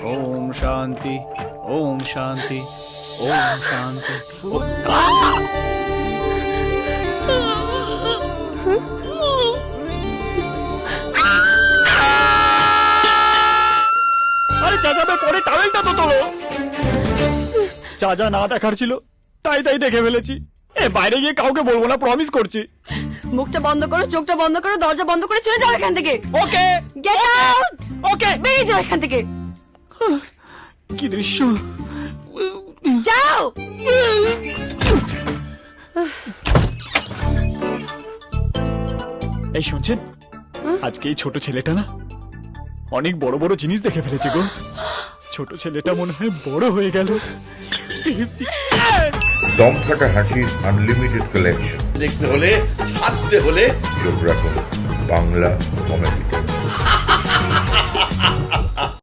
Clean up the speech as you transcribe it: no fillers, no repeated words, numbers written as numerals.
ওম শান্তি, ওম শান্তি, ওম শান্তি। আরে চাচাবে পরে টাওয়েলটা তো তোলো। যা যা না দেখার ছিল তাই তাই দেখে ফেলেছি। এ বাইরে গিয়ে কাউকে বলবো না, প্রমিস করছি। মুখটা বন্ধ করো, চোখটা বন্ধ করো, দরজা বন্ধ করে চলে যাও এখান থেকে। Okay get out. ওকে। বেরিয়ে যাও এখান থেকে। কি দৃশ্য! যাও। এই শুনছেন, আজকে এই ছোট ছেলেটা না অনেক বড় বড় জিনিস দেখে ফেলেছে গো। ছোট ছেলেটা মনে হয় বড় হয়ে গেল। দমফাটা হাসির আনলিমিটেড কালেকশন দেখতে হলে হাসতে হলে চোখ রাখুন বাংলা কমেডি।